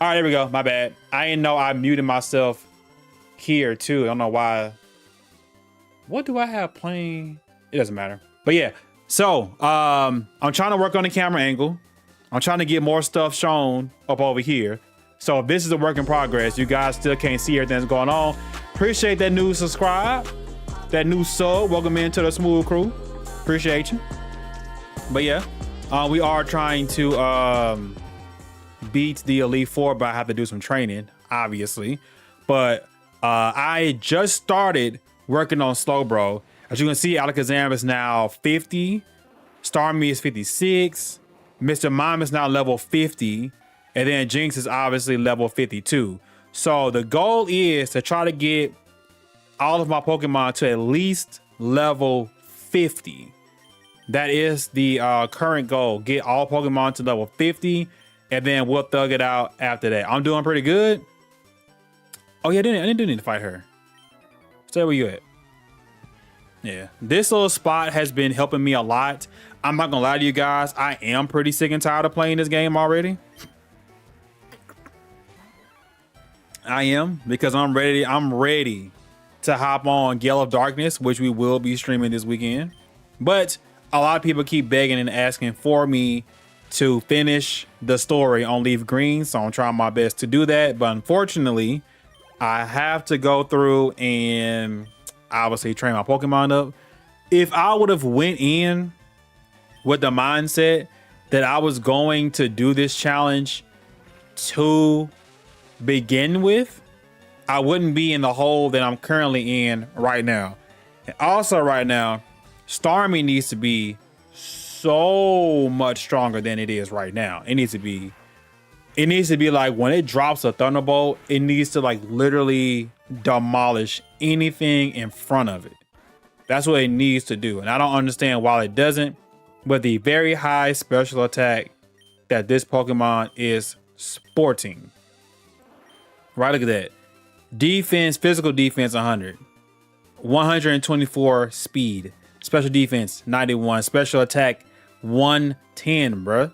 All right, there we go. My bad. I didn't know I muted myself here too. I don't know why. What do I have playing? It doesn't matter. But yeah, so I'm trying to work on the camera angle. I'm trying to get more stuff shown up over here. So if this is a work in progress, you guys still can't see everything that's going on. Appreciate that new subscribe, that new sub. Welcome into the Smooth crew. Appreciate you. But yeah, we are trying to beat the Elite Four, but I have to do some training, obviously. But I just started working on Slowbro. As you can see, Alakazam is now 50. Starmie is 56. Mr. Mime is now level 50. And then Jinx is obviously level 52. So the goal is to try to get all of my Pokemon to at least level 50. That is the current goal. Get all Pokemon to level 50. And then we'll thug it out after that. I'm doing pretty good. Oh yeah, I didn't need to fight her. Stay where you at. Yeah, this little spot has been helping me a lot. I'm not gonna lie to you guys. I am pretty sick and tired of playing this game already. I am, because I'm ready to hop on Gale of Darkness, which we will be streaming this weekend. But a lot of people keep begging and asking for me to finish the story on Leaf Green, so I'm trying my best to do that. But unfortunately, I have to go through and obviously train my Pokemon up. If I would have went in with the mindset that I was going to do this challenge to begin with, I wouldn't be in the hole that I'm currently in right now. And also right now, Starmie needs to be so much stronger than it is right now. It needs to be like when it drops a Thunderbolt, it needs to like literally demolish anything in front of it. That's what it needs to do. And I don't understand why it doesn't, but the very high special attack that this Pokemon is sporting. Right, look at that. Defense, physical defense 100. 124 speed. Special defense 91. Special attack 110, bruh.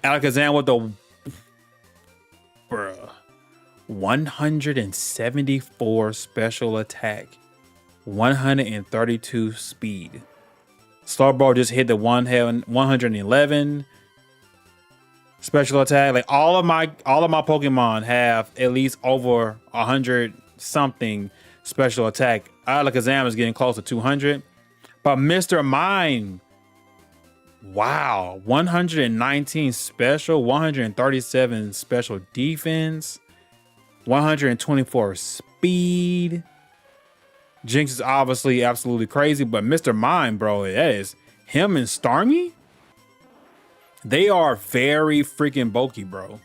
Alakazam with the 174 special attack, 132 speed. Slowbro just hit the 111 special attack. Like all of my Pokemon have at least over 100 something special attack. Alakazam is getting close to 200, but Mr. Mime, wow, 119 special, 137 special defense, 124 speed. Jinx is obviously absolutely crazy, but Mr. Mime, bro, that is him and Starmie. They are very freaking bulky, bro.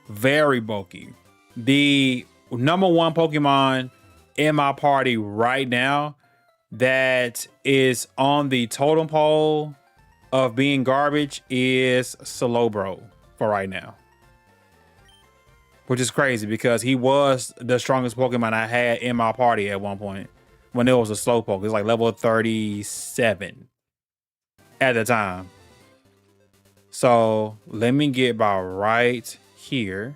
Very bulky. The number one Pokemon in my party right now that is on the totem pole of being garbage is Slowbro for right now. Which is crazy because he was the strongest Pokemon I had in my party at one point when it was a Slowpoke. It was like level 37 at the time. So let me get about right here.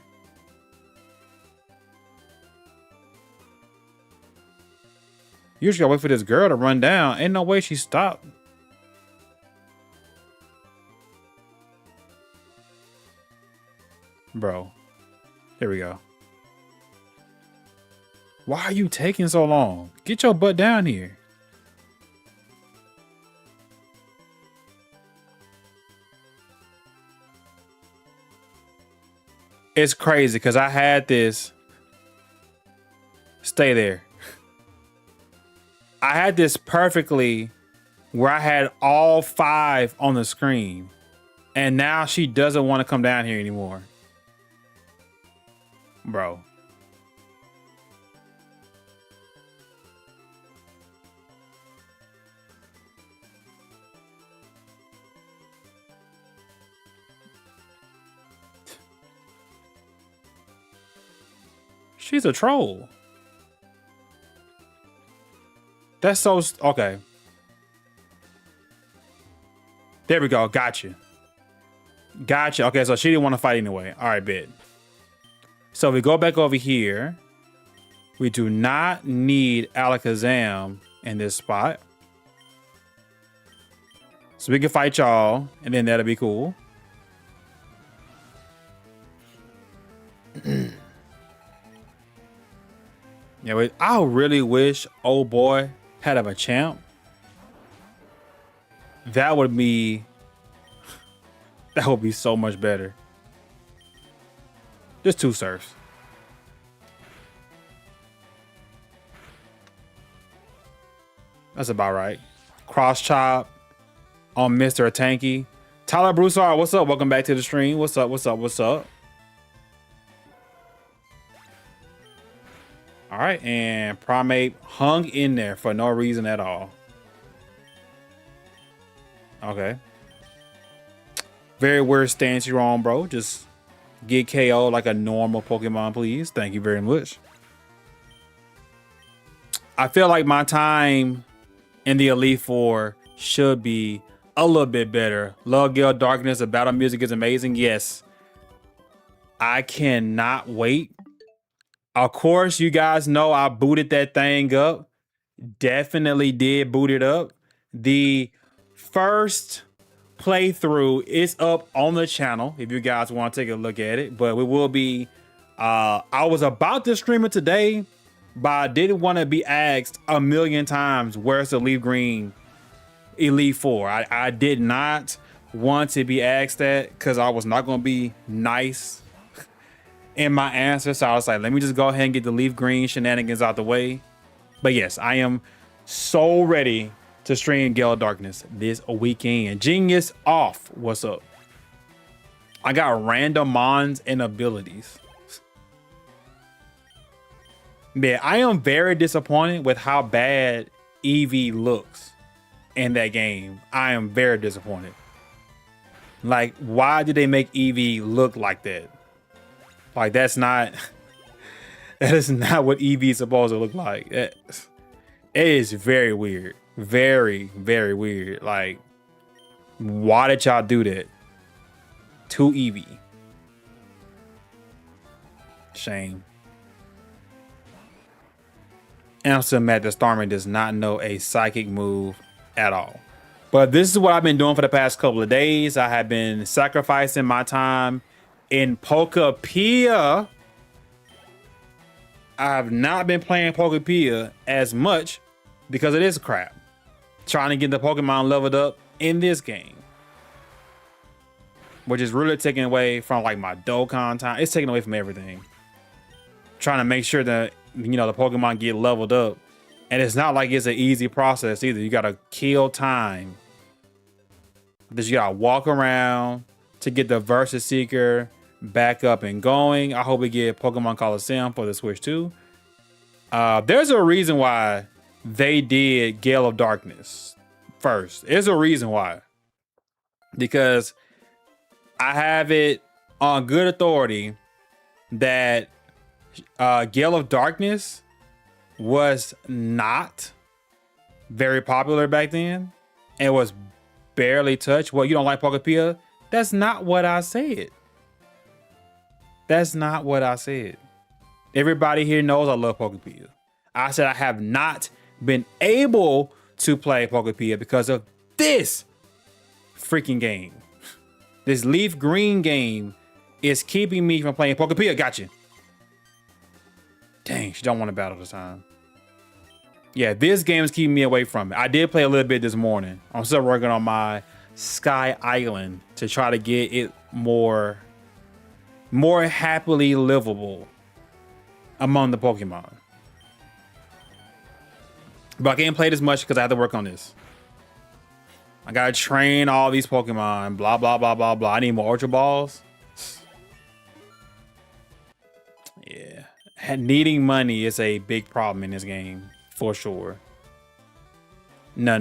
You just gotta wait for this girl to run down. Ain't no way she stopped. Bro, here we go. Why are you taking so long? Get your butt down here. It's crazy because I had this. Stay there. I had this perfectly where I had all 5 on the screen. And now she doesn't want to come down here anymore. Bro. She's a troll. That's so... Okay. There we go. Gotcha. Gotcha. Okay, so she didn't want to fight anyway. All right, bet. So we go back over here. We do not need Alakazam in this spot. So we can fight y'all, and then that'll be cool. Yeah, I really wish old boy had a champ. That would be so much better. Just 2 surfs. That's about right. Cross chop on Mr. Tanky. Tyler Broussard, what's up? Welcome back to the stream. What's up? What's up? What's up? All right, and Primeape hung in there for no reason at all. Okay. Very weird stance you're on, bro. Just get KO like a normal Pokemon, please. Thank you very much. I feel like my time in the Elite Four should be a little bit better. Love Gale Darkness. The battle music is amazing. Yes. I cannot wait. Of course, you guys know I booted that thing up. Definitely did boot it up. The first playthrough is up on the channel if you guys want to take a look at it. But we will be... I was about to stream it today, but I didn't want to be asked a million times, where's the Leaf Green Elite Four? I did not want to be asked that because I was not going to be nice in my answer. So I was like, let me just go ahead and get the Leaf Green shenanigans out the way. But yes, I am so ready to stream Gale Darkness this weekend. Genius off. What's up? I got random mons and abilities. Man, I am very disappointed with how bad Eevee looks in that game. I am very disappointed. Like, why did they make Eevee look like that? Like, that is not what Eevee is supposed to look like. It is very weird. Very, very weird. Like, why did y'all do that to Eevee? Shame. And I'm still mad that Starmie does not know a psychic move at all. But this is what I've been doing for the past couple of days. I have been sacrificing my time in Pokepia. I have not been playing Pokepia as much because it is crap. Trying to get the Pokemon leveled up in this game, which is really taking away from like my Dokkan time. It's taking away from everything. Trying to make sure that, you know, the Pokemon get leveled up. And it's not like it's an easy process either. You gotta kill time. But you gotta walk around to get the Versus Seeker back up and going. I hope we get Pokemon Coliseum for the Switch too. There's a reason why they did Gale of Darkness first. There's a reason why. Because I have it on good authority that Gale of Darkness was not very popular back then and was barely touched. Well, you don't like Pokepia? That's not what I said. That's not what I said. Everybody here knows I love Pokepia. I said I have not been able to play Pokepia because of this freaking game. This Leaf Green game is keeping me from playing Pokepia. Gotcha. Dang, she don't want to battle this time. Yeah, this game is keeping me away from it. I did play a little bit this morning. I'm still working on my Sky Island to try to get it more happily livable among the Pokemon. But I can't play this much because I have to work on this. I gotta train all these Pokemon, blah, blah, blah, blah, blah. I need more Ultra Balls. Yeah. Needing money is a big problem in this game, for sure. No.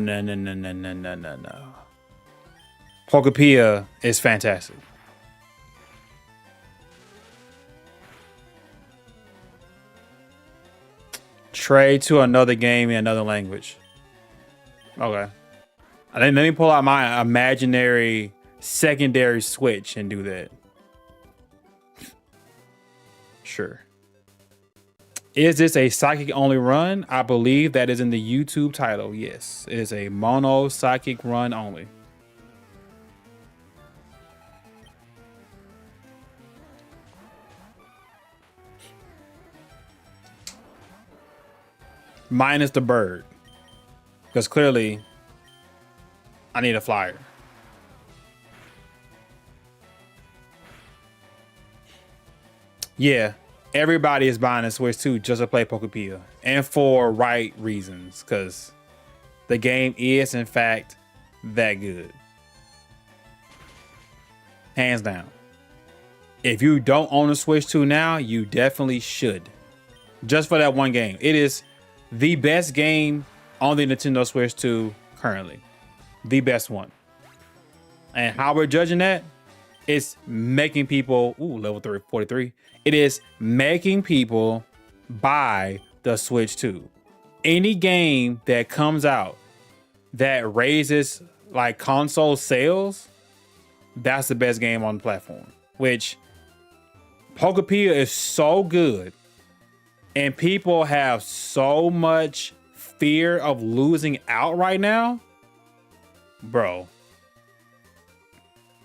Pokepia is fantastic. Trade to another game in another language. Okay. Let me pull out my imaginary secondary Switch and do that. Sure. Is this a psychic only run? I believe that is in the YouTube title. Yes, it is a mono psychic run only. Minus the bird. Because clearly I need a flyer. Yeah, everybody is buying a Switch 2 just to play Pokepia, and for right reasons, because the game is in fact that good. Hands down. If you don't own a Switch 2 now, you definitely should. Just for that one game. It is the best game on the Nintendo Switch 2 currently. The best one. And how we're judging that? It's making people, level 43. It is making people buy the Switch 2. Any game that comes out that raises like console sales, that's the best game on the platform. Which Pokepia is so good, and people have so much fear of losing out right now, bro.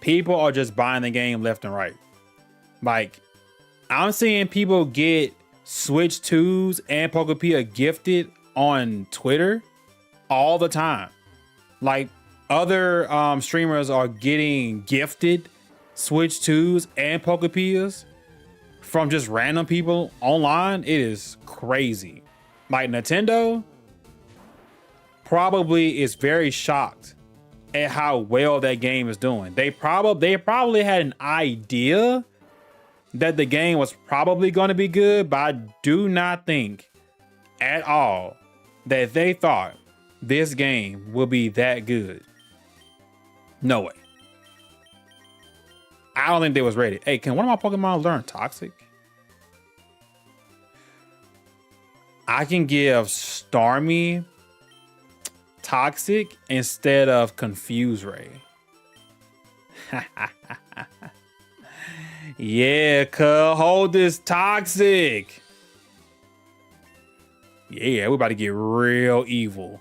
People are just buying the game left and right. Like, I'm seeing people get Switch 2s and Pokepia gifted on Twitter all the time. Like, other streamers are getting gifted Switch 2s and Pokepias from just random people online. It is crazy. Like, Nintendo probably is very shocked at how well that game is doing. They probably had an idea that the game was probably going to be good, but I do not think at all that they thought this game will be that good. No way. I don't think they was ready. Hey, can one of my Pokemon learn Toxic? I can give Starmie Toxic instead of Confuse Ray. Yeah, cuz hold this Toxic. Yeah, we're about to get real evil.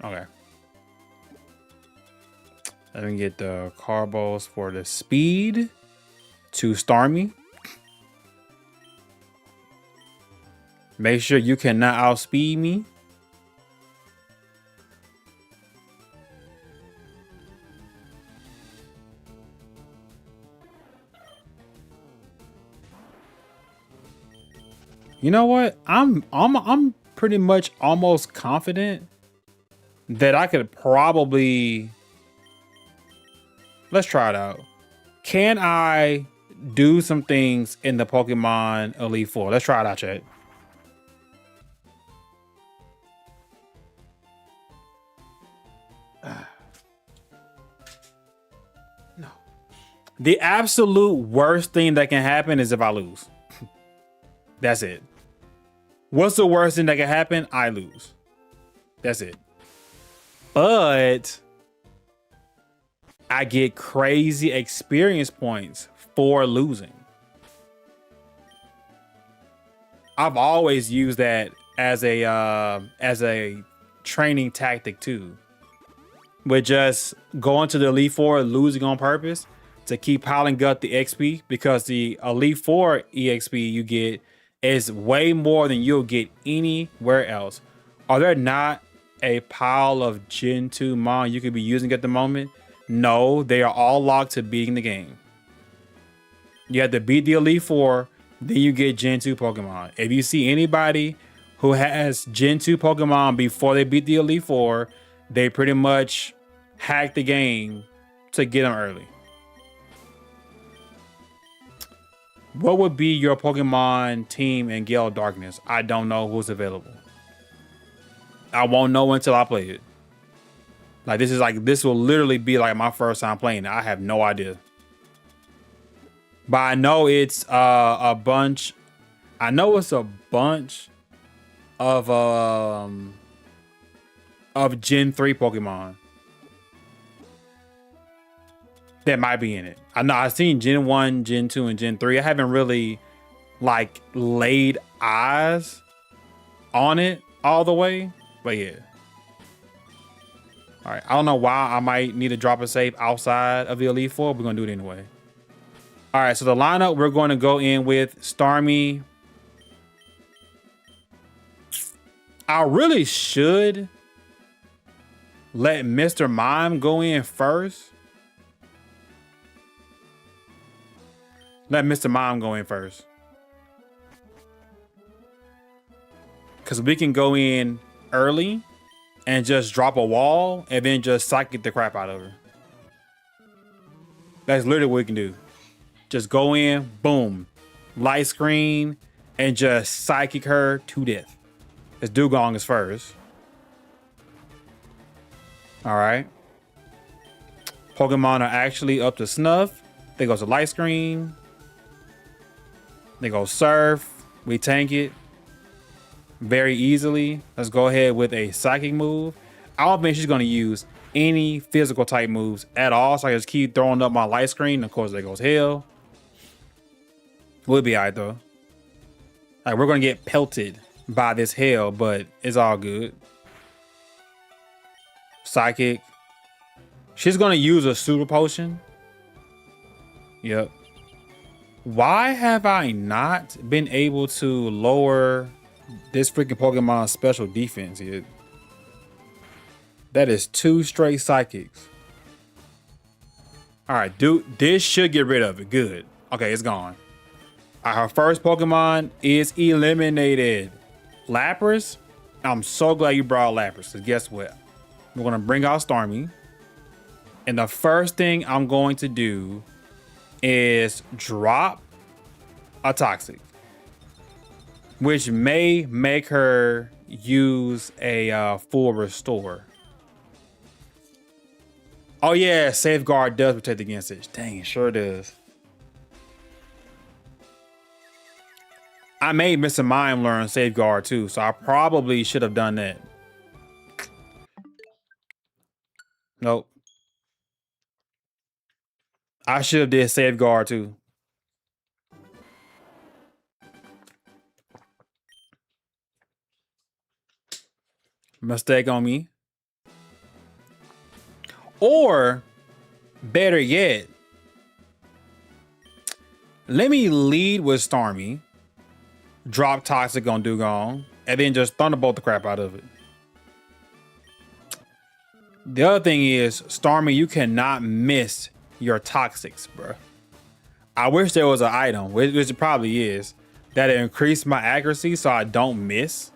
Okay. Let me get the Carbos for the speed to Starmie. Make sure you cannot outspeed me. You know what? I'm pretty much almost confident that I could probably, let's try it out. Can I do some things in the Pokemon Elite Four? Let's try it out, chat. No. The absolute worst thing that can happen is if I lose. That's it. What's the worst thing that can happen? I lose. That's it. But I get crazy experience points for losing. I've always used that as a training tactic too. With just going to the Elite Four, losing on purpose to keep piling up the XP, because the Elite Four EXP you get is way more than you'll get anywhere else. Are there not a pile of Gen 2 Mon you could be using at the moment? No, they are all locked to beating the game. You have to beat the Elite Four, then you get Gen 2 Pokemon. If you see anybody who has Gen 2 Pokemon before they beat the Elite Four, they pretty much hack the game to get them early. What would be your Pokemon team in Gale Darkness? I don't know who's available. I won't know until I play it. Like, this will literally be like my first time playing it. I have no idea. But I know it's a bunch. I know it's a bunch of Gen 3 Pokemon. that might be in it. I know I've seen Gen 1, Gen 2, and Gen 3. I haven't really like laid eyes on it all the way, but yeah. All right, I don't know why I might need to drop a save outside of the Elite Four. We're gonna do it anyway. All right, so the lineup we're going to go in with Starmie. I really should let Mr. Mime go in first. Let Mr. Mime go in first. Because we can go in early and just drop a wall and then just psychic the crap out of her. That's literally what we can do. Just go in, boom, light screen, and just psychic her to death. This Dugong is first. All right. Pokemon are actually up to snuff. They go to light screen. They go surf. We tank it very easily. Let's go ahead with a psychic move. I don't think she's going to use any physical type moves at all. So I just keep throwing up my light screen. Of course, there goes Hail. We'll be all right, though. Like, we're going to get pelted by this Hail, but it's all good. Psychic. She's going to use a super potion. Yep. Why have I not been able to lower this freaking Pokemon special defense yet? That is 2 straight psychics. All right, dude, this should get rid of it. Good. Okay, it's gone. Our first Pokemon is eliminated. Lapras. I'm so glad you brought Lapras, because guess what? We're going to bring out Starmie. And the first thing I'm going to do is drop a Toxic, which may make her use a full restore. Oh yeah, Safeguard does protect against it. Dang, it sure does. I made Mr. Mime learn Safeguard too, so I probably should have done that. Nope. I should have did Safeguard too. Mistake on me. Or, better yet, let me lead with Starmie, drop Toxic on Dugong, and then just Thunderbolt the crap out of it. The other thing is, Starmie, you cannot miss your Toxics, bro. I wish there was an item, which it probably is, that increase my accuracy so I don't miss.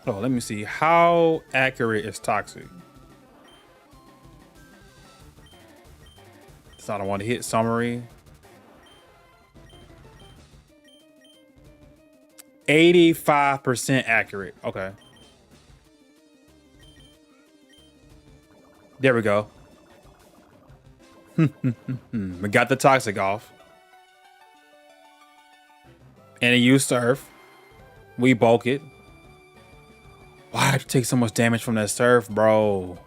Oh, let me see. How accurate is Toxic? So I don't want to hit summary. 85% accurate. Okay. There we go. We got the Toxic off. And it used Surf. We bulk it. Why did you take so much damage from that Surf, bro?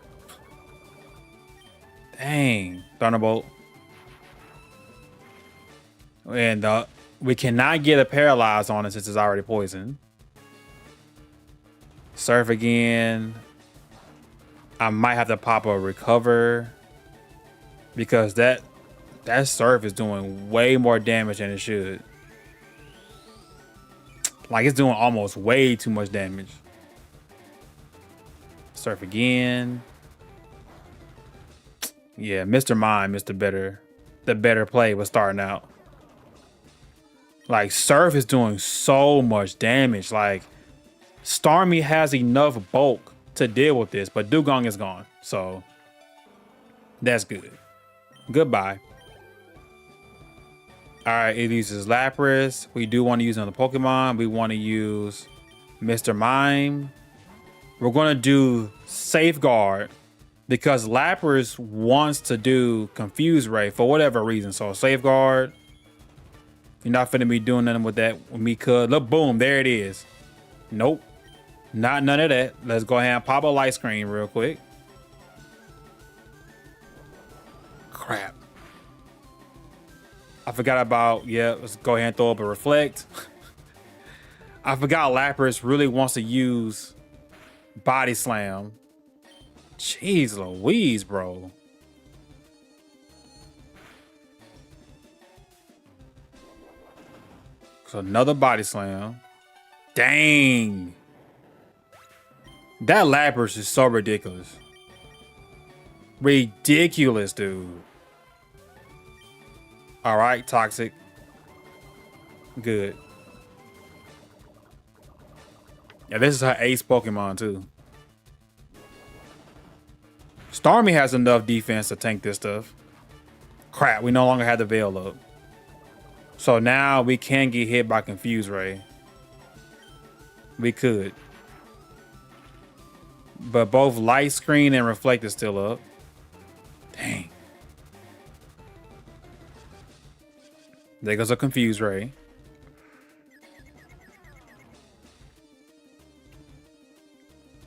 Dang. Thunderbolt. And we cannot get a Paralyze on it since it's already poisoned. Surf again. I might have to pop a Recover, because that Surf is doing way more damage than it should. Like, it's doing almost way too much damage. Surf again. Yeah, Mr. Mime is the better play with starting out. Like, Surf is doing so much damage. Like, Starmie has enough bulk to deal with this, but Dugong is gone, so that's good. Goodbye. All right, it uses Lapras. We do want to use another Pokemon. We want to use Mr. Mime. We're going to do Safeguard because Lapras wants to do Confuse Ray for whatever reason. So Safeguard. You're not finna be doing nothing with that with me, cuz. Look, boom, there it is. Nope. Not none of that. Let's go ahead and pop a light screen real quick. Crap. I forgot about, yeah, let's go ahead and throw up a reflect. I forgot Lapras really wants to use Body Slam. Jeez Louise, bro. So another Body Slam. Dang. That Lapras is so ridiculous. Ridiculous, dude. All right, Toxic. Good. Yeah, this is her ace Pokemon, too. Starmie has enough defense to tank this stuff. Crap, we no longer have the Veil up. So now we can get hit by Confuse Ray. We could. But both Light Screen and Reflect is still up. Dang. There goes a Confuse Ray.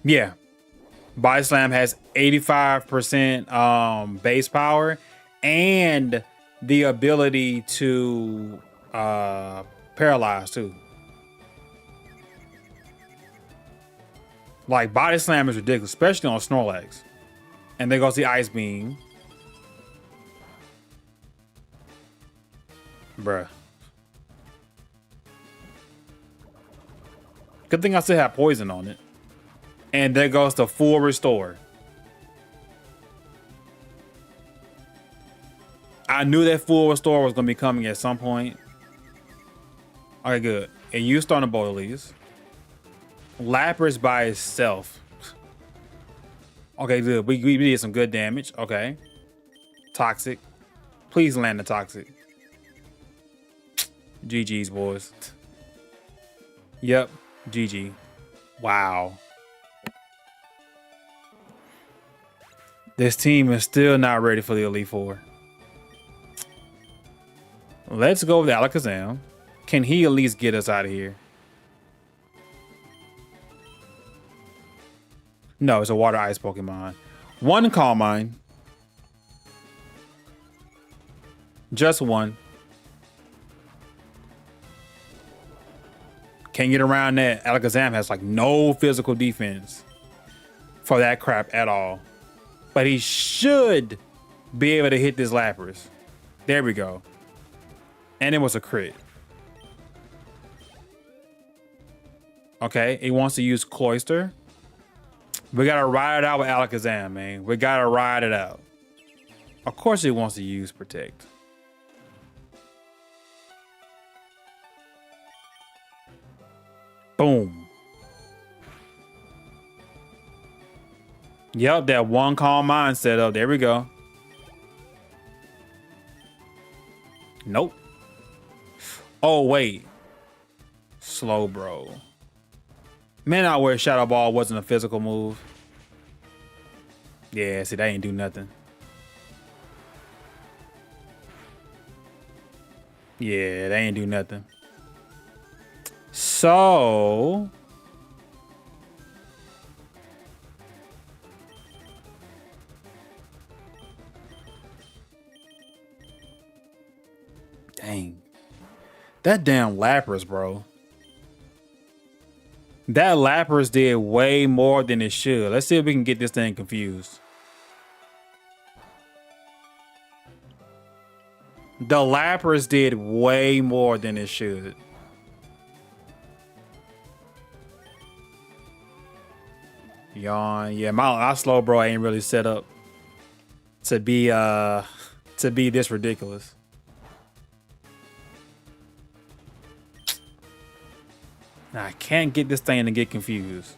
Yeah. Body Slam has 85% base power and the ability to paralyze too. Like, Body Slam is ridiculous, especially on Snorlax. And there goes the Ice Beam. Bruh. Good thing I still have poison on it. And there goes the full restore. I knew that full restore was going to be coming at some point. Okay, good. And you start on both of these. Lapras by itself. Okay, good. We did some good damage. Okay. Toxic. Please land the Toxic. GG's, boys. Yep. GG. Wow. This team is still not ready for the Elite Four. Let's go with Alakazam. Can he at least get us out of here? No, it's a water ice Pokemon. One Calm Mind. Just one. Can't get around that. Alakazam has like no physical defense for that crap at all. But he should be able to hit this Lapras. There we go. And it was a crit. Okay, he wants to use Cloyster. We gotta ride it out with Alakazam, man. We gotta ride it out. Of course he wants to use Protect. Boom. Yep, that one Calm Mind set up. There we go. Nope. Oh, wait. Slow, bro. Man, I wear Shadow Ball wasn't a physical move. Yeah, see, that ain't do nothing. Yeah, they ain't do nothing. So... Dang. That damn Lapras, bro. That Lapras did way more than it should. Let's see if we can get this thing confused. The Lapras did way more than it should. Yawn. Yeah, my slow bro ain't really set up to be this ridiculous. Now, I can't get this thing to get confused.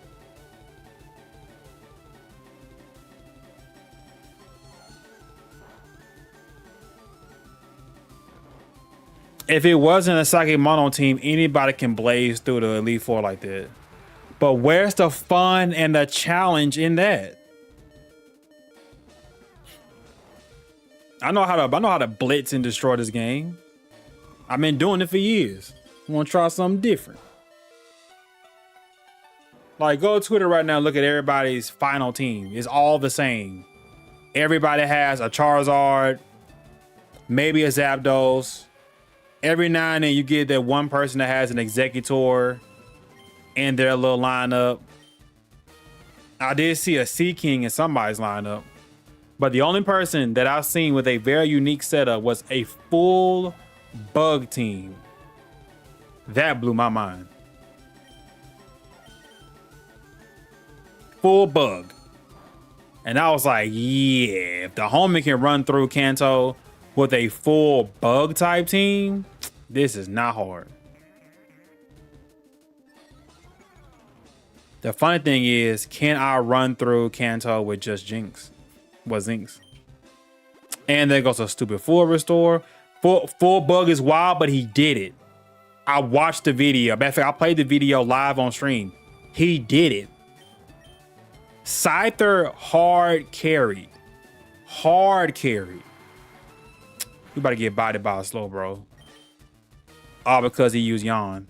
If it wasn't a Psychic Mono team, anybody can blaze through the Elite Four like that. But where's the fun and the challenge in that? I know how to blitz and destroy this game. I've been doing it for years. I want to try something different. Like, go to Twitter right now, look at everybody's final team. It's all the same. Everybody has a Charizard, maybe a Zapdos. Every now and then you get that one person that has an Executor in their little lineup. I did see a Sea King in somebody's lineup. But the only person that I've seen with a very unique setup was a full bug team. That blew my mind. Full bug. And I was like, yeah, if the homie can run through Kanto with a full bug type team, this is not hard. The funny thing is, can I run through Kanto with just Jinx? What Zinx? And there goes a stupid full restore. Full bug is wild, but he did it. I watched the video. Matter of fact, I played the video live on stream. He did it. Scyther hard carried. Hard carried. We about to get bodied by a slow bro. All because he used Yawn.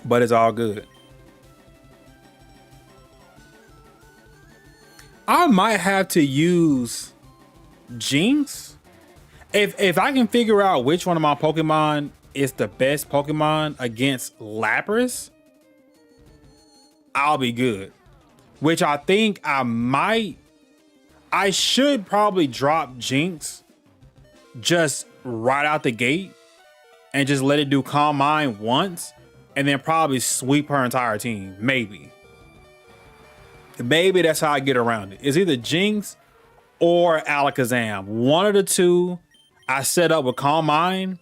But it's all good. I might have to use Jinx. If I can figure out which one of my Pokemon is the best Pokemon against Lapras, I'll be good. Which I think I should probably drop Jinx just right out the gate and just let it do Calm Mind once and then probably sweep her entire team. Maybe that's how I get around it. It's either Jinx or Alakazam. One of the two I set up with Calm Mind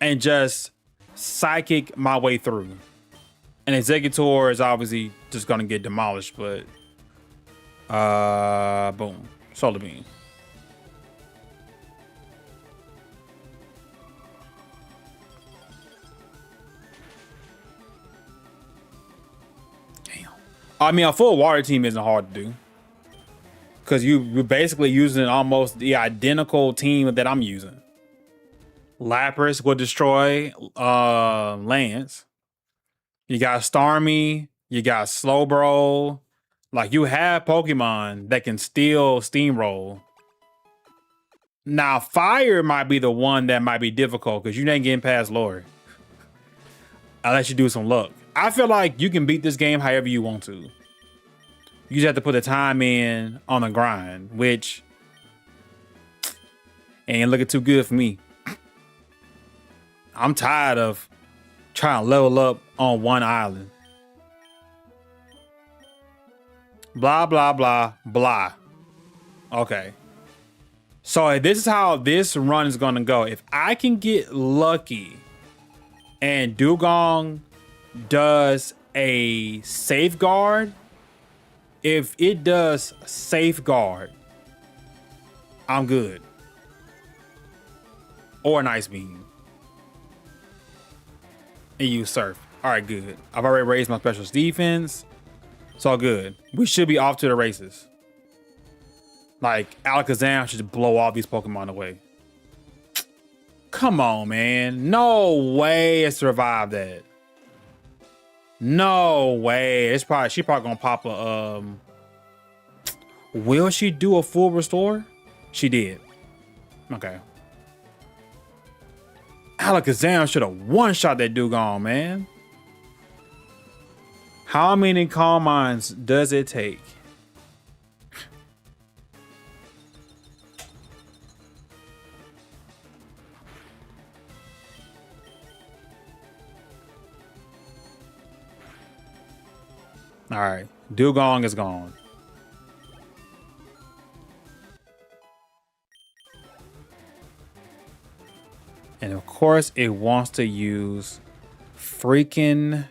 and just psychic my way through. And Executor is obviously just gonna get demolished, but boom. Solar Beam. Damn. I mean, a full water team isn't hard to do. Because you're basically using almost the identical team that I'm using. Lapras will destroy Lance. You got Starmie. You got Slowbro. Like, you have Pokemon that can still steamroll. Now, Fire might be the one that might be difficult because you ain't getting past Lori. Unless you do some luck. I feel like you can beat this game however you want to. You just have to put the time in on the grind, which ain't looking too good for me. I'm tired of trying to level up on one island. Blah, blah, blah, blah. Okay. So this is how this run is going to go. If I can get lucky and Dugong does a safeguard, if it does safeguard, I'm good. Or an Ice Beam. And use Surf. All right, good. I've already raised my specialist defense. It's all good. We should be off to the races. Like, Alakazam should blow all these Pokemon away. Come on, man. No way it survived that. No way. She probably gonna pop a will she do a full restore? She did. Okay. Alakazam should have one-shot that Dugong, man. How many Calm Minds does it take? All right, Dugong is gone. And of course, it wants to use freaking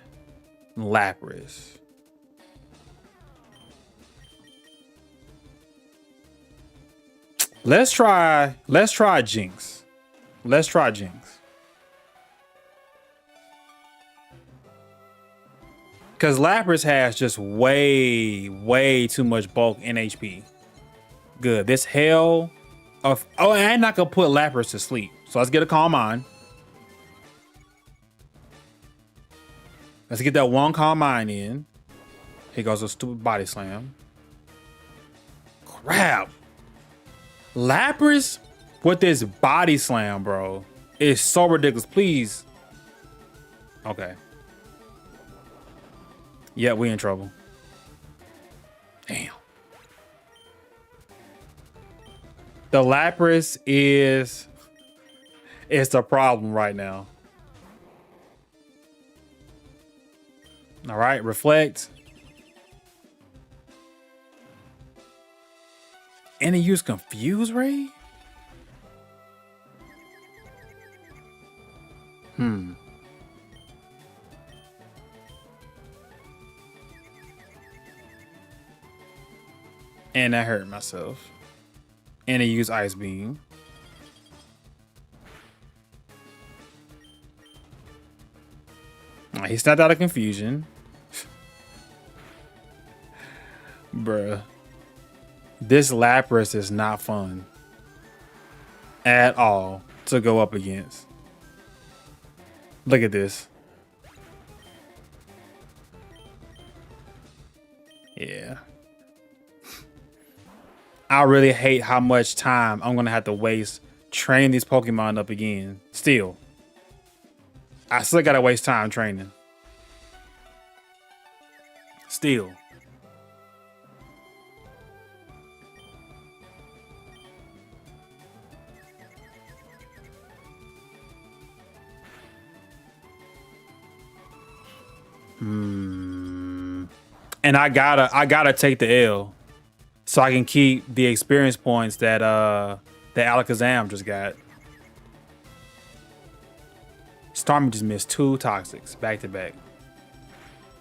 Lapras. Let's try Jinx. Let's try Jinx. Because Lapras has just way too much bulk in HP. Good. This Hell Oh, and I could put Lapras to sleep. So let's get a Calm Mind. Let's get that one Calm Mind in. Here goes a stupid Body Slam. Crap. Lapras with this Body Slam, bro, is so ridiculous. Please. Okay. Yeah, we in trouble. Damn. The Lapras is the problem right now. All right, Reflect. And he used Confuse Ray? And I hurt myself. And he used Ice Beam. He snapped out of Confusion. Bruh. This Lapras is not fun at all to go up against. Look at this. Yeah. I really hate how much time I'm going to have to waste training these Pokemon up again. Still. I still got to waste time training. Still. And I gotta take the L so I can keep the experience points that Alakazam just got. Starmie just missed 2 Toxics back to back.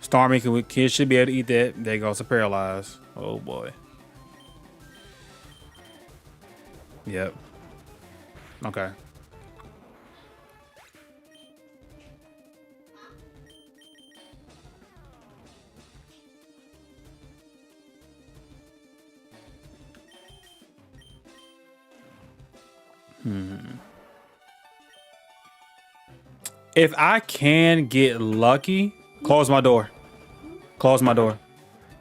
Starmie should be able to eat that. There goes a Paralyze. Oh boy. Yep. Okay. If I can get lucky, close my door. Close my door.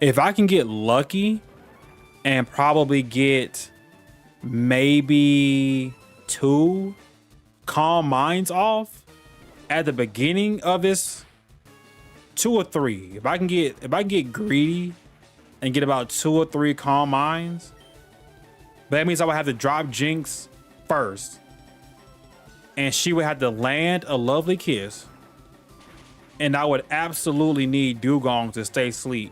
If I can get lucky and probably get maybe 2 Calm Minds off at the beginning of this, 2 or 3. If I can get greedy and get about 2 or 3 Calm Minds, that means I would have to drop Jinx first. And she would have to land a lovely kiss. And I would absolutely need Dugong to stay asleep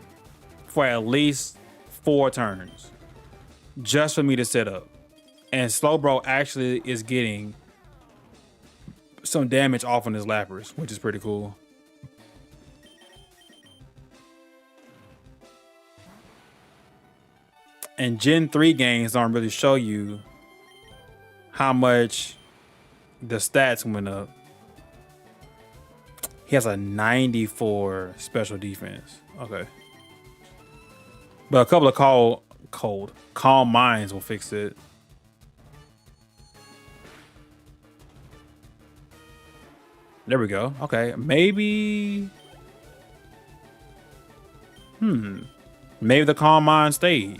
for at least 4 turns. Just for me to set up. And Slowbro actually is getting some damage off on his Lapras, which is pretty cool. And Gen 3 games don't really show you how much the stats went up. He has a 94 special defense. Okay. But a couple of Calm Minds will fix it. There we go. Okay. Maybe the Calm Mind stayed.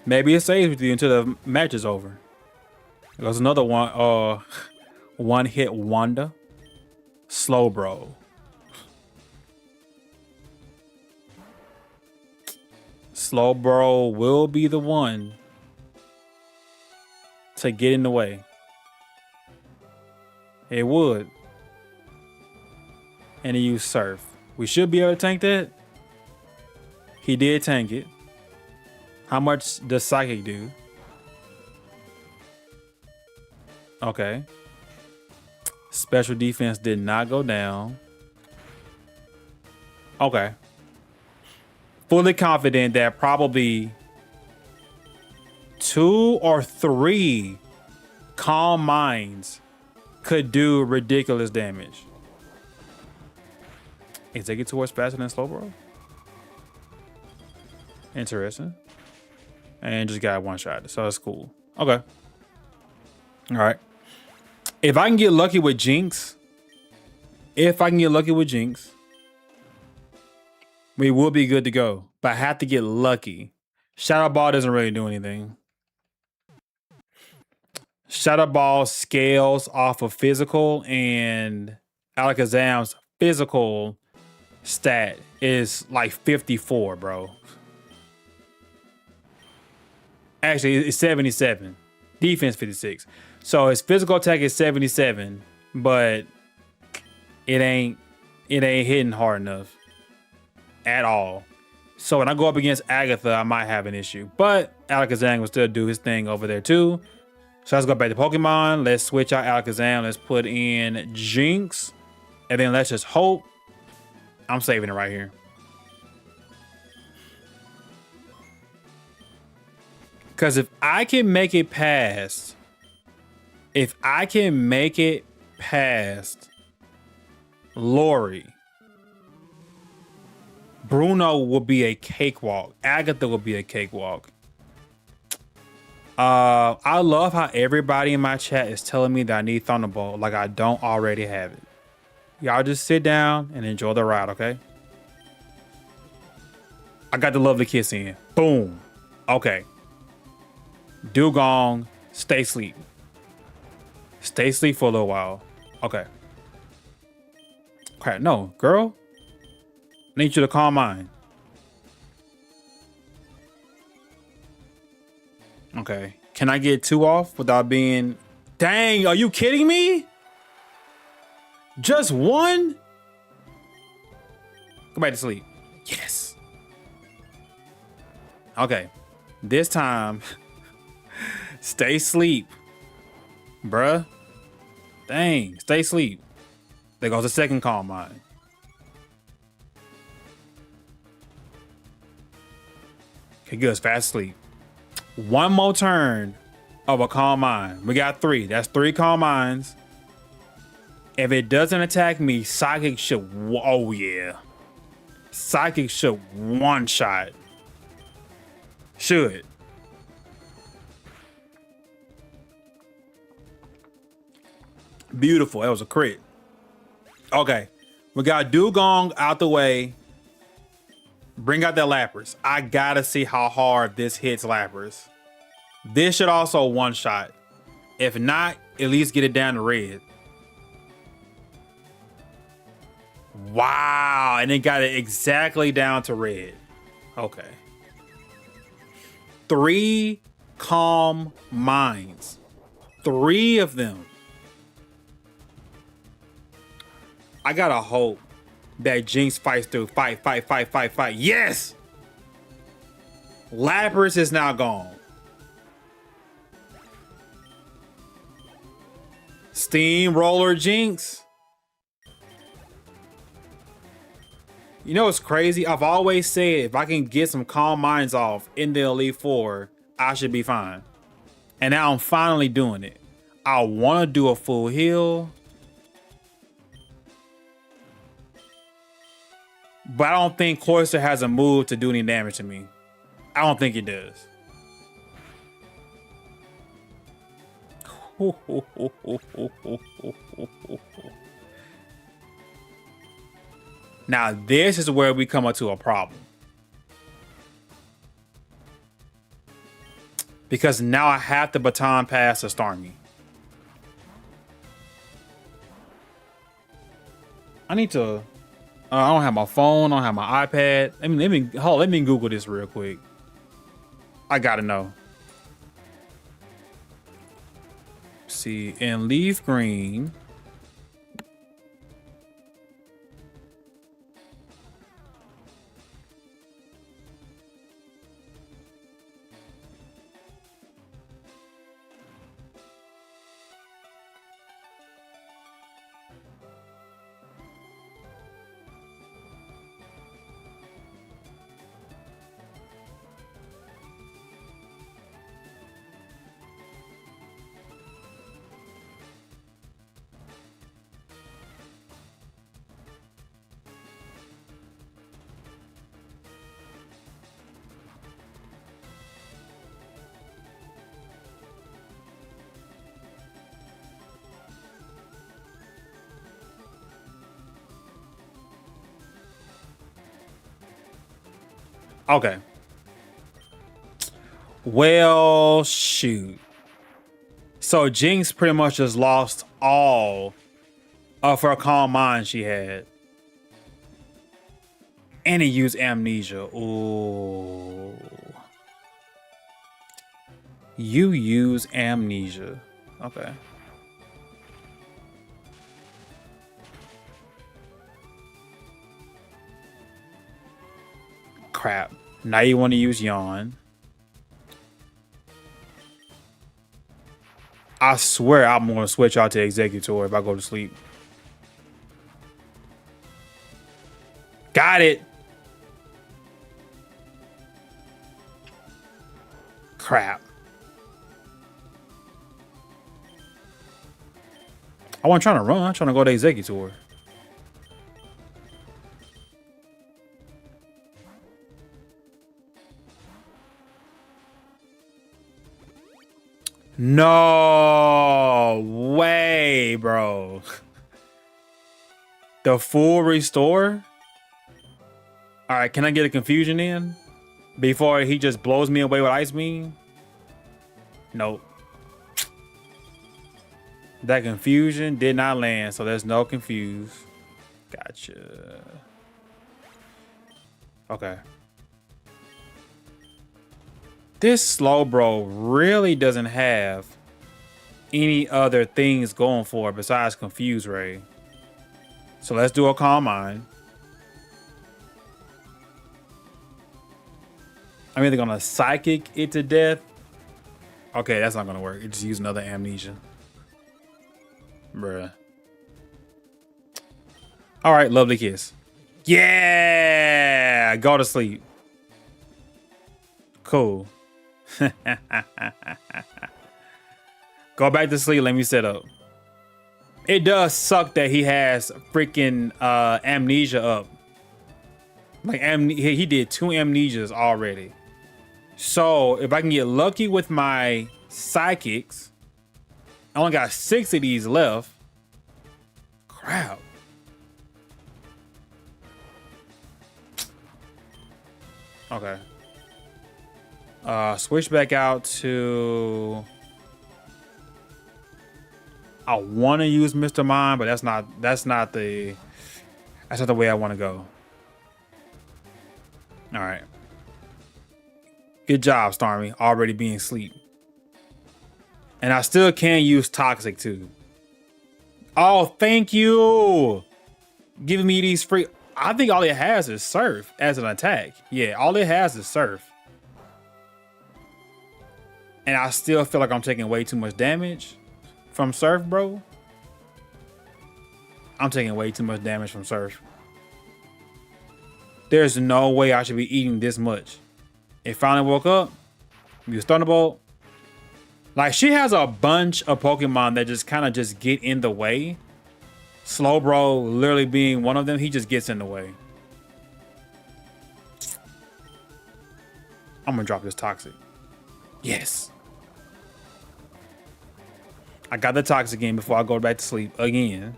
Maybe it stays with you until the match is over. There's another one. One hit wonder. Slowbro. Slowbro will be the one to get in the way. It would. And he used Surf. We should be able to tank that. He did tank it. How much does Psychic do? Okay. Special defense did not go down. Okay. Fully confident that probably 2 or 3 Calm Minds could do ridiculous damage. Is Executor's faster than Slowbro? Interesting. And just got one shot, so that's cool. Okay. All right. If I can get lucky with Jinx, we will be good to go. But I have to get lucky. Shadow Ball doesn't really do anything. Shadow Ball scales off of physical, and Alakazam's physical stat is like 54, bro. Actually, it's 77. Defense 56. So his physical attack is 77, but it ain't hitting hard enough at all. So when I go up against Agatha, I might have an issue. But Alakazam will still do his thing over there too. So let's go back to Pokemon. Let's switch out Alakazam. Let's put in Jinx. And then let's just hope. I'm saving it right here. Because if I can make it past Lori, Bruno will be a cakewalk. Agatha will be a cakewalk. I love how everybody in my chat is telling me that I need Thunderbolt like I don't already have it. Y'all just sit down and enjoy the ride, okay? I got the lovely kiss in. Boom. Okay. Dugong, stay asleep. Stay asleep for a little while. Okay. Crap, no, girl. I need you to calm mine. Okay. Can I get 2 off without being... Dang, are you kidding me? Just 1? Go back to sleep. Yes. Okay. This time, stay asleep. Bruh. Dang, stay asleep. There goes the second calm mind. Okay, good. It's fast asleep. 1 more turn of a calm mind. We got 3. That's 3 calm minds. If it doesn't attack me, Psychic should... Oh, yeah. Psychic should one-shot. Should. Beautiful. That was a crit. Okay. We got Dugong out the way. Bring out that Lapras. I gotta see how hard this hits Lapras. This should also one-shot. If not, at least get it down to red. Wow. And it got it exactly down to red. Okay. 3 calm minds. 3 of them. I gotta hope that Jinx fights through. Fight. Yes! Lapras is now gone. Steamroller Jinx. You know what's crazy? I've always said if I can get some calm minds off in the Elite Four, I should be fine. And now I'm finally doing it. I want to do a full heal. But I don't think Cloyster has a move to do any damage to me. I don't think it does. Now this is where we come up to a problem. Because now I have to baton pass to Starmie. I need to... I don't have my phone. I don't have my iPad. Let me Google this real quick. I gotta know. See, in Leaf Green... Okay. Well, shoot. So Jinx pretty much just lost all of her calm mind she had. And he used amnesia. Ooh. You use amnesia. Okay. Crap. Now you want to use yawn. I swear I'm going to switch out to executor if I go to sleep. Got it. Crap. I wasn't trying to run. I'm trying to go to executor. No way, bro. The full restore? All right, can I get a confusion in before he just blows me away with Ice Beam? Nope. That confusion did not land, so there's no confuse. Gotcha. Okay. This Slowbro really doesn't have any other things going for it besides Confuse Ray. So let's do a Calm Mind. I'm either gonna Psychic it to death. Okay, that's not gonna work. It just use another Amnesia. Bruh. All right, Lovely Kiss. Yeah! Go to sleep. Cool. Go back to sleep. Let me set up. It does suck that he has freaking amnesia up. Like he did 2 amnesias already. So if I can get lucky with my psychics, I only got 6 of these left. Crap. Okay. Switch back out to. I want to use Mr. Mime, but that's not the way I want to go. All right. Good job, Starmie. Already being asleep. And I still can use Toxic too. Oh, thank you. Giving me these free. I think all it has is Surf as an attack. Yeah, all it has is Surf. And I still feel like I'm taking way too much damage from Surf, bro. I'm taking way too much damage from Surf. There's no way I should be eating this much. It finally woke up. Use Thunderbolt. Like, she has a bunch of Pokemon that just kind of just get in the way. Slowbro literally being one of them. He just gets in the way. I'm gonna drop this Toxic. Yes. I got the Toxic again before I go back to sleep again.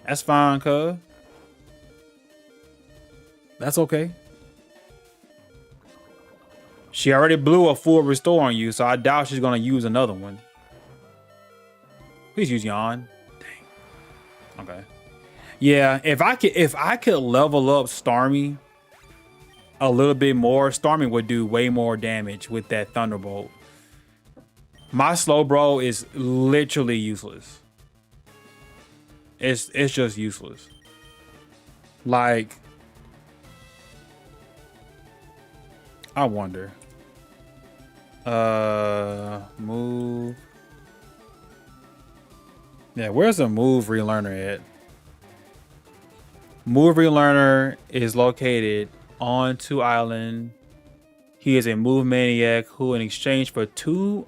That's fine, cuz. That's okay. She already blew a full restore on you, so I doubt she's gonna use another one. Please use Yawn. Dang. Okay. Yeah, if I could level up Starmie a little bit more, Starmie would do way more damage with that Thunderbolt. My Slowbro is literally useless. It's just useless. Like, I wonder. Move. Yeah, where's the move relearner at? Move relearner is located on 2 Island. He is a move maniac who, in exchange for 2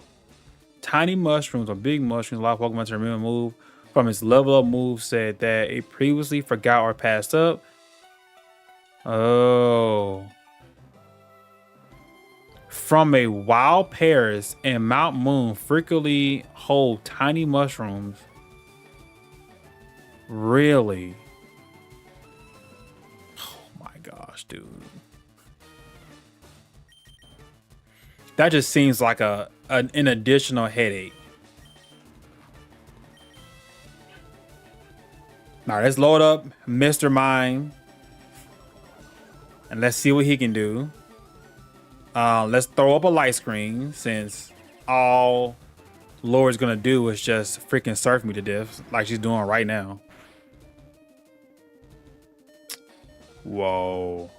tiny mushrooms or big mushrooms, allow Pokemon to remember move from his level up move set that it previously forgot or passed up. Oh. From a Wild Paris and Mount Moon frequently hold tiny mushrooms. Really? gosh, dude. That just seems like an additional headache. All right, let's load up Mr. Mime. And let's see what he can do. Let's throw up a light screen since all Lori's gonna do is just freaking surf me to death like she's doing right now. Whoa.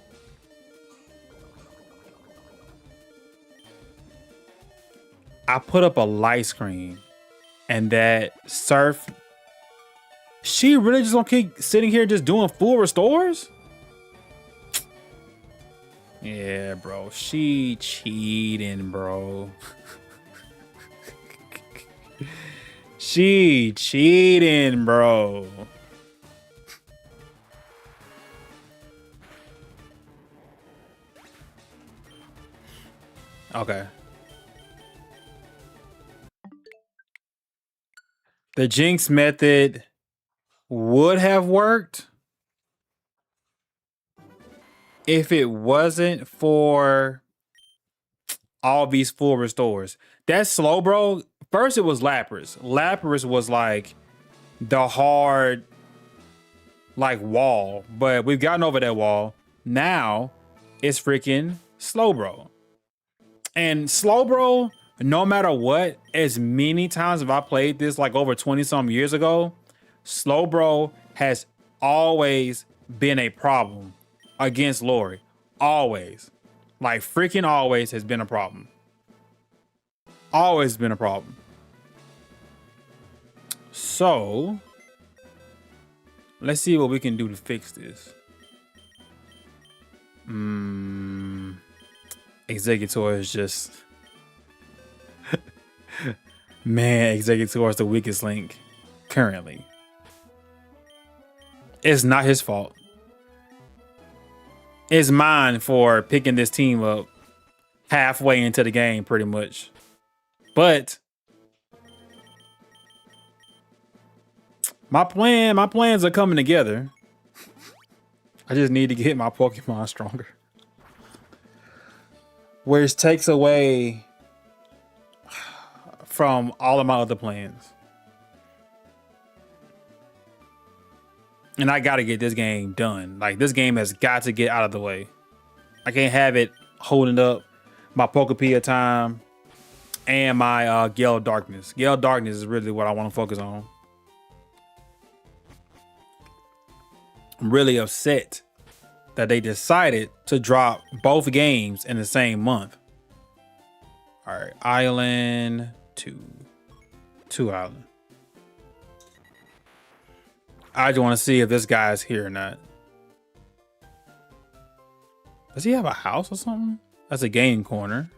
I put up a light screen and that surf. She really just gonna keep sitting here just doing full restores? Yeah, bro. She cheating, bro. She cheating, bro. Okay. The Jinx method would have worked if it wasn't for all these full restores. That slow, bro. First, it was Lapras. Lapras was like the hard, like, wall, but we've gotten over that wall. Now it's freaking Slowbro. And Slowbro, no matter what, as many times have I played this, like over 20 some years ago, Slowbro has always been a problem against Lori. Always. Like freaking always has been a problem. Always been a problem. So let's see what we can do to fix this. Executor is just man, Executor is the weakest link currently. It's not his fault. It's mine for picking this team up halfway into the game, pretty much. But my plans are coming together. I just need to get my Pokemon stronger. Which takes away from all of my other plans. And I gotta get this game done. Like, this game has got to get out of the way. I can't have it holding up my Pokepia time and my Gale Darkness. Gale Darkness is really what I want to focus on. I'm really upset that they decided to drop both games in the same month. All right, Island 2. 2 Island. I just want to see if this guy's here or not. Does he have a house or something? That's a game corner.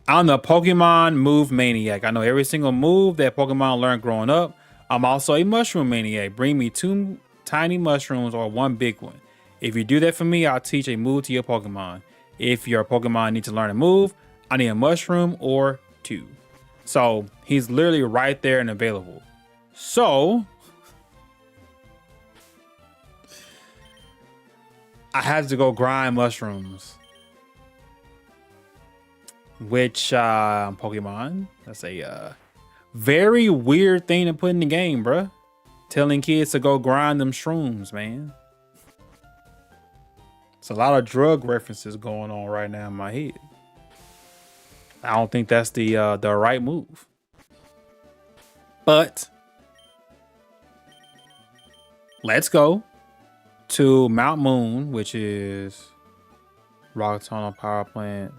I'm the Pokemon move maniac. I know every single move that Pokemon learned growing up. I'm also a mushroom maniac. Bring me 2 tiny mushrooms or 1 big one. If you do that for me, I'll teach a move to your Pokemon. If your Pokemon needs to learn a move, I need a mushroom or 2. So he's literally right there and available. So I had to go grind mushrooms. Which Pokemon? That's a very weird thing to put in the game, bruh. Telling kids to go grind them shrooms, man. It's a lot of drug references going on right now in my head. I don't think that's the right move. But let's go to Mount Moon, which is Rock Tunnel Power Plant.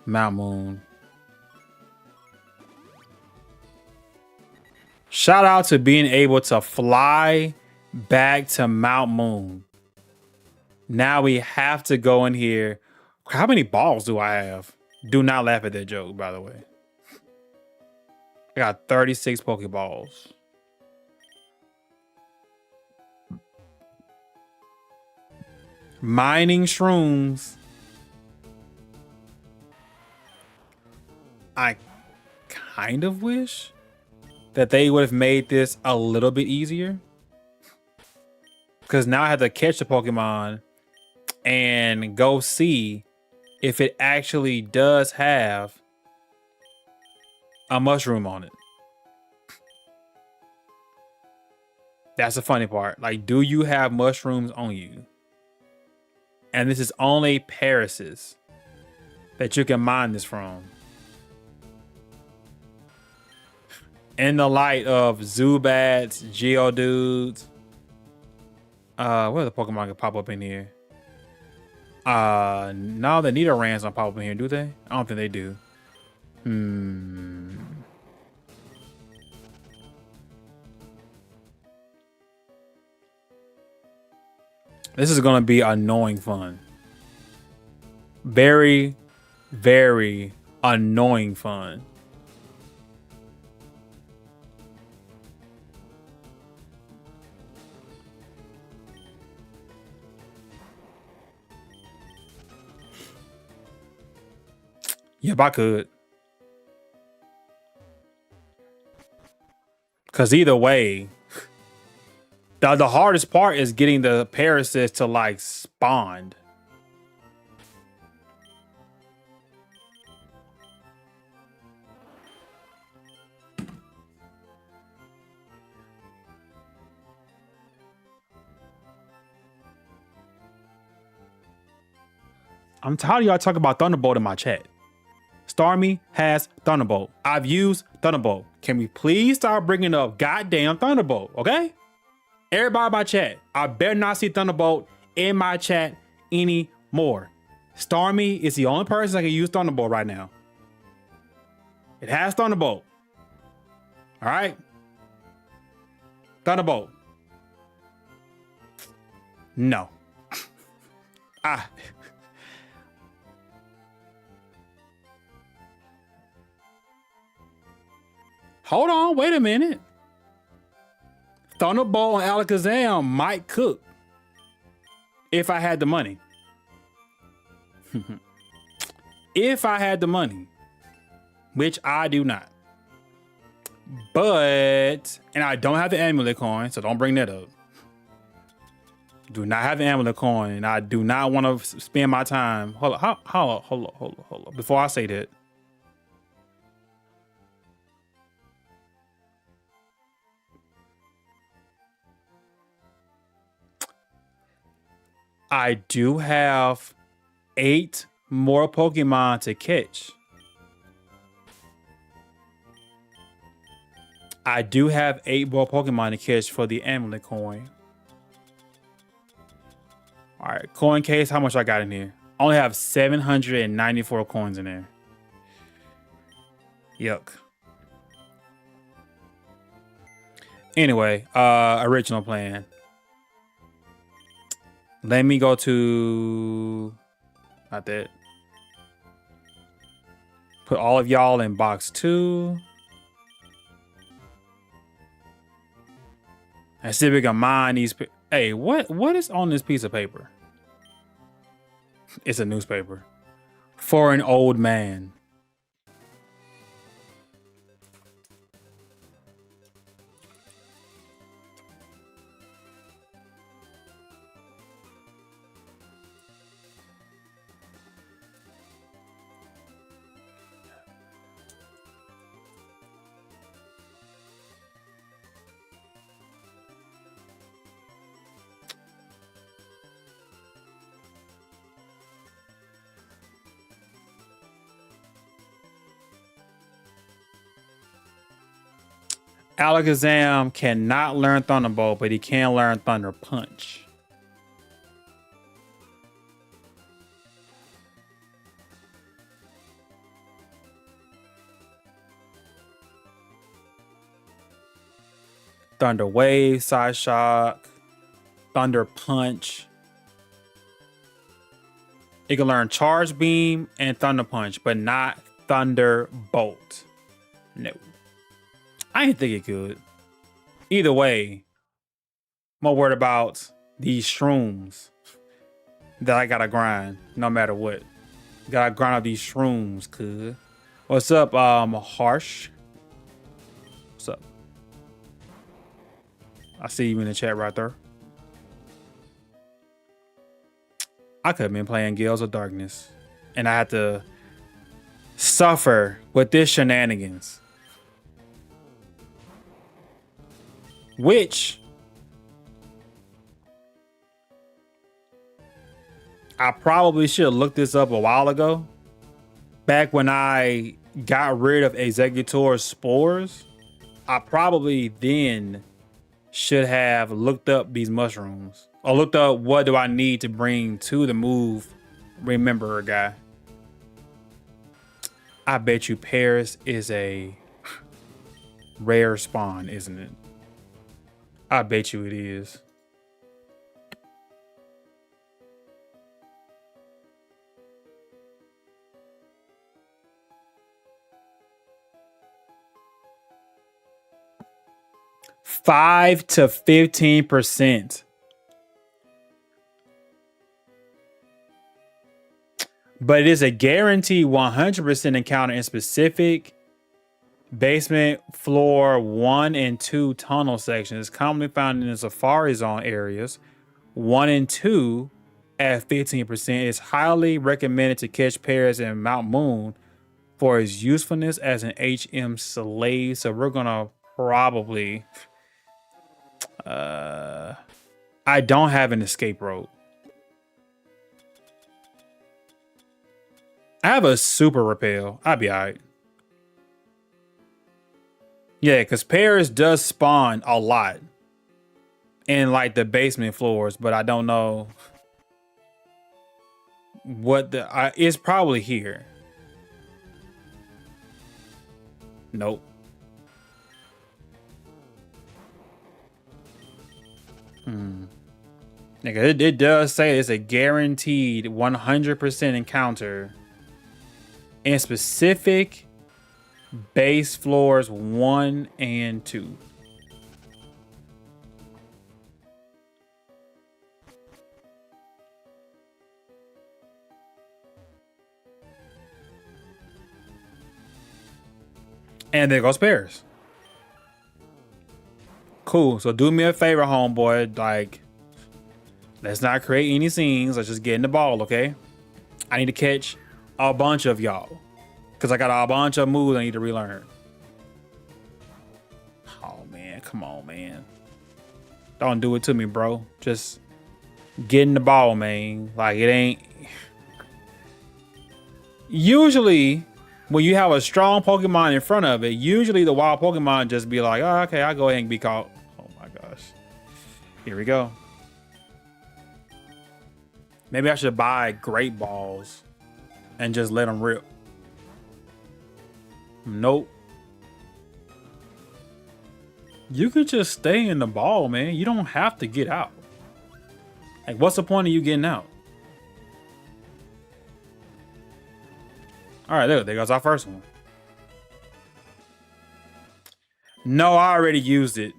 Mount Moon. Shout out to being able to fly back to Mount Moon. Now we have to go in here. How many balls do I have? Do not laugh at that joke, by the way. I got 36 Pokeballs. Mining shrooms. I kind of wish that they would have made this a little bit easier. because now I have to catch the Pokemon and go see if it actually does have a mushroom on it. That's the funny part. Like, do you have mushrooms on you? And this is only Paris's that you can mine this from. In the light of Zubats, Geodudes. What other Pokemon can pop up in here? No, the Nidorans don't pop up in here, do they? I don't think they do. This is gonna be annoying fun. Very, very annoying fun. Yep, I could. Cause either way, the hardest part is getting the Parasis to like spawn. I'm tired of y'all talking about Thunderbolt in my chat. Starmie has Thunderbolt. I've used Thunderbolt. Can we please start bringing up goddamn Thunderbolt, okay? Everybody in my chat, I better not see Thunderbolt in my chat anymore. Starmie is the only person that can use Thunderbolt right now. It has Thunderbolt. All right? Thunderbolt. No. Hold on, wait a minute. Thunderbolt and Alakazam might cook if I had the money. If I had the money, which I do not. But, and I don't have the amulet coin, so don't bring that up. Do not have the amulet coin, and I do not want to spend my time. Hold on. Before I say that, I do have 8 more Pokemon to catch. I do have 8 more Pokemon to catch for the amulet coin. All right, coin case, how much I got in here? I only have 794 coins in there. Yuck. Anyway, original plan. Let me go to, not that. Put all of y'all in box 2. And see if we can mine these. Hey, what is on this piece of paper? It's a newspaper. For an old man. Alakazam cannot learn Thunderbolt, but he can learn Thunder Punch. Thunder Wave, Side Shock, Thunder Punch. It can learn Charge Beam and Thunder Punch, but not Thunderbolt. No. I didn't think it could. Either way, I'm more worried about these shrooms that I gotta grind no matter what. Gotta grind out these shrooms, cuz. What's up, Harsh? What's up? I see you in the chat right there. I could have been playing Gales of Darkness, and I had to suffer with this shenanigans. Which I probably should have looked this up a while ago. Back when I got rid of Executor spores, I probably then should have looked up these mushrooms. Or looked up what do I need to bring to the move rememberer guy. I bet you Paris is a rare spawn, isn't it? I bet you it is. $5 to 15%. But it is a guaranteed 100% encounter in specific basement floor 1 and 2 tunnel sections. It's commonly found in the Safari Zone areas. 1 and 2 at 15%. It's highly recommended to catch pairs in Mount Moon for its usefulness as an HM slave. So we're gonna probably I don't have an escape road. I have a super repel. I'll be alright. Yeah, because Paris does spawn a lot in like the basement floors, but I don't know what the it's probably here. Nope. Nigga, it does say it's a guaranteed 100% encounter in specific base floors 1 and 2. And there goes Paris. Cool. So do me a favor, homeboy. Like, let's not create any scenes. Let's just get in the ball, okay? I need to catch a bunch of y'all. Because I got a bunch of moves I need to relearn. Oh, man. Come on, man. Don't do it to me, bro. Just get in the ball, man. Like, it ain't... Usually, when you have a strong Pokemon in front of it, usually the wild Pokemon just be like, oh, okay, I'll go ahead and be caught. Oh, my gosh. Here we go. Maybe I should buy Great Balls and just let them rip. Nope. You can just stay in the ball, man. You don't have to get out. Like, what's the point of you getting out? All right, there goes our first one. No, I already used it.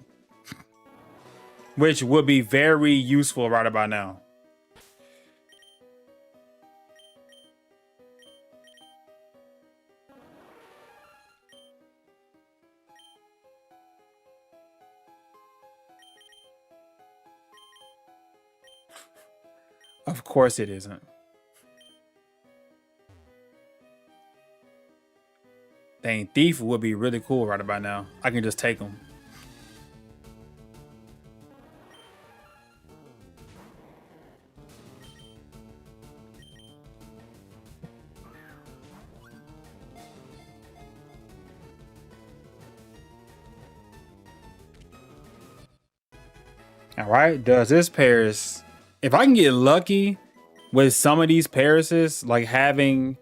Which would be very useful right about now. Of course it isn't. Dang, Thief would be really cool right about now. I can just take them. All right, does this Paris... If I can get lucky with some of these Parises, like having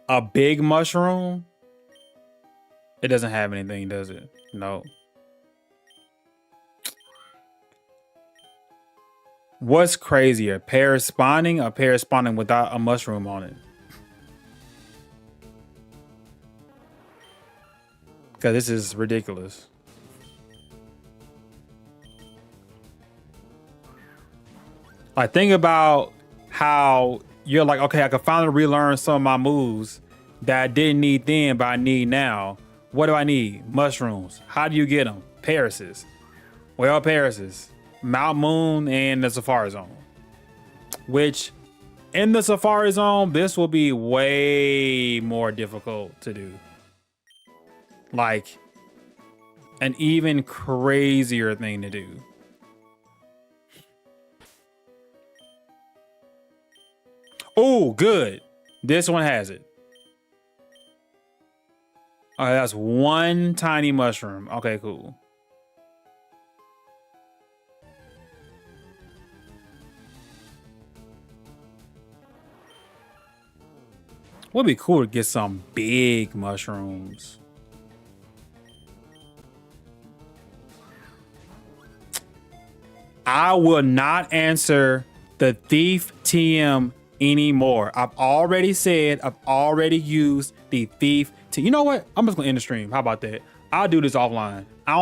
a big mushroom, it doesn't have anything, does it? No. What's crazier, Paris spawning or Paris spawning without a mushroom on it? Because this is ridiculous. Like, think about how you're like, okay, I can finally relearn some of my moves that I didn't need then, but I need now. What do I need? Mushrooms. How do you get them? Parises. Well, Parises. Mount Moon and the Safari Zone. Which in the Safari Zone, this will be way more difficult to do. Like an even crazier thing to do. Oh, good. This one has it. All right, that's one tiny mushroom. Okay, cool. Would be cool to get some big mushrooms. I will not answer the thief TM anymore. I've already said, I've already used the thief. You know what? I'm just gonna end the stream. How about that? I'll do this offline. I don't